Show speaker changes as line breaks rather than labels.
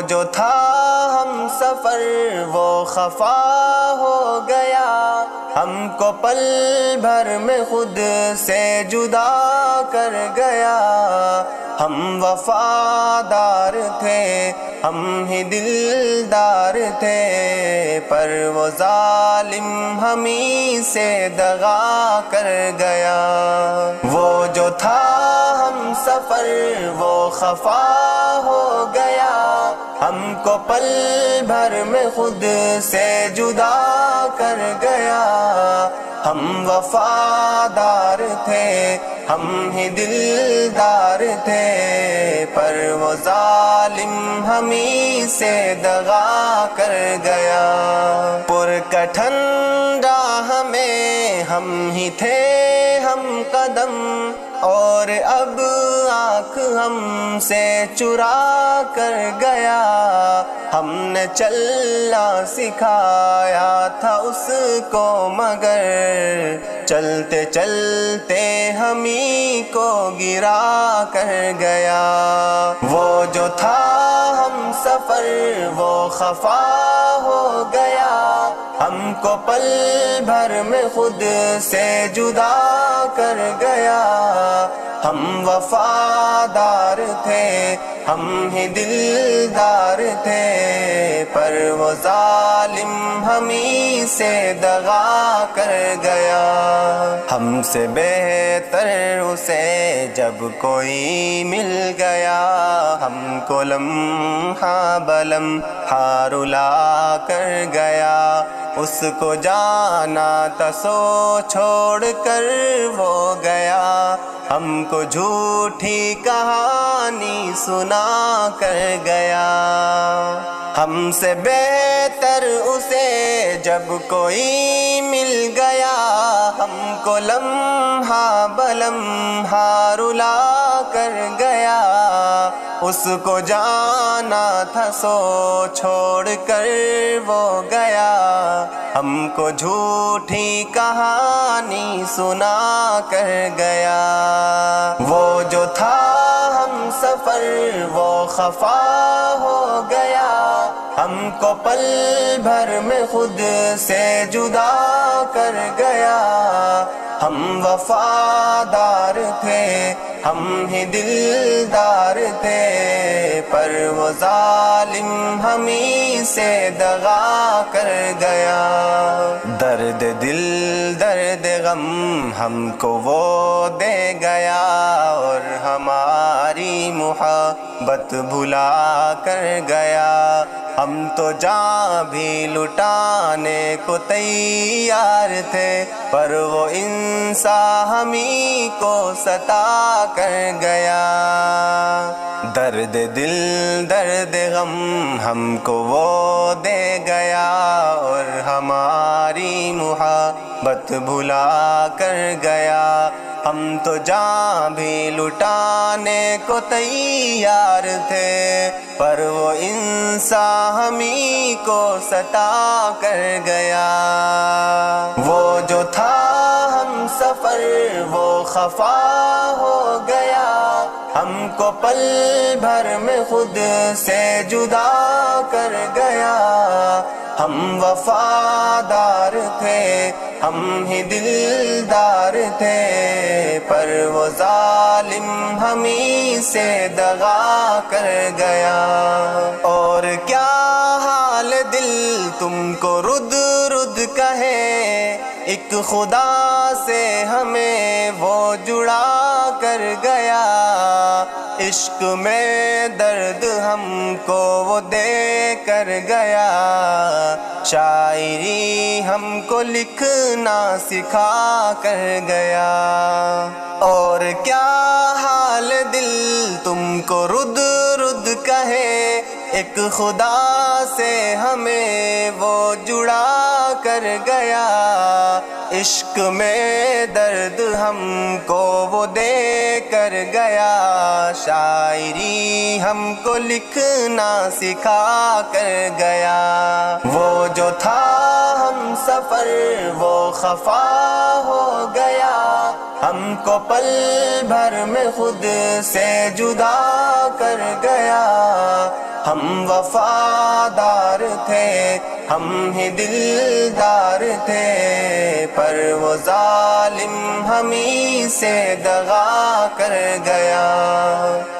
جو تھا ہم سفر وہ خفا ہو گیا، ہم کو پل بھر میں خود سے جدا کر گیا۔ ہم وفادار تھے، ہم ہی دلدار تھے، پر وہ ظالم ہمیں سے دغا کر گیا۔ وہ جو تھا ہم سفر وہ خفا ہو گیا، ہم کو پل بھر میں خود سے جدا کر گیا۔ ہم وفادار تھے، ہم ہی دلدار تھے، پر وہ ظالم ہمیں سے دغا کر گیا۔ پرکٹھن راہ میں ہم ہی تھے ہم قدم، اور اب آنکھ ہم سے چرا کر گیا۔ ہم نے چلنا سکھایا تھا اس کو، مگر چلتے چلتے ہمیں کو گرا کر گیا۔ وہ جو تھا ہم سفر وہ خفا ہو گیا، ہم کو پل بھر میں خود سے جدا کر گیا۔ ہم وفادار تھے، ہم ہی دلدار تھے، پر وہ ظالم ہمیں سے دغا کر گیا۔ ہم سے بہتر اسے جب کوئی مل گیا، ہم کو لمحہ بلمحہ رلا کر گیا۔ اس کو جانا تھا سو چھوڑ کر وہ گیا، ہم کو جھوٹی کہانی سنا کر گیا۔ ہم سے بہتر اسے جب کوئی مل گیا، ہم کو لمحہ بلمحہ رلا کر گیا۔ اس کو جانا تھا سو چھوڑ کر وہ گیا، ہم کو جھوٹی کہانی سنا کر گیا۔ وہ جو تھا ہم سفر وہ خفا ہو گیا، ہم کو پل بھر میں خود سے جدا کر گیا۔ ہم وفادار تھے، ہم ہی دلدار تھے، پر وہ ظالم ہمیں سے دغا کر گیا۔ درد دل درد غم ہم کو وہ دے گیا، اور ہماری محبت بھلا کر گیا۔ ہم تو جان بھی لٹانے کو تیار تھے، پر وہ انسان ہمیں کو ستا کر گیا۔ درد دل درد غم ہم کو وہ دے گیا، اور ہماری محبت بھلا کر گیا۔ ہم تو جان بھی لٹانے کو تیار تھے، پر وہ انسان ہمیں کو ستا کر گیا۔ وہ جو تھا ہم سفر وہ خفا ہو گیا، ہم کو پل بھر میں خود سے جدا کر گیا۔ ہم وفادار تھے، ہم ہی دلدار تھے، پر وہ ظالم ہمیں سے دغا کر گیا۔ اور کیا حال دل تم کو رد رد کہے، ایک خدا سے ہمیں وہ جڑا کر گیا۔ عشق میں درد ہم کو وہ دے کر گیا، شاعری ہم کو لکھنا سکھا کر گیا۔ اور کیا حال دل تم کو رد رد کہے، ایک خدا سے ہمیں وہ جڑا کر گیا۔ عشق میں درد ہم کو وہ دے کر گیا، شاعری ہم کو لکھنا سکھا کر گیا۔ وہ جو تھا ہم سفر وہ خفا ہو گیا، ہم کو پل بھر میں خود سے جدا کر گیا۔ ہم وفادار تھے، ہم ہی دلدار تھے، پر وہ ظالم ہمیں سے دغا کر گیا۔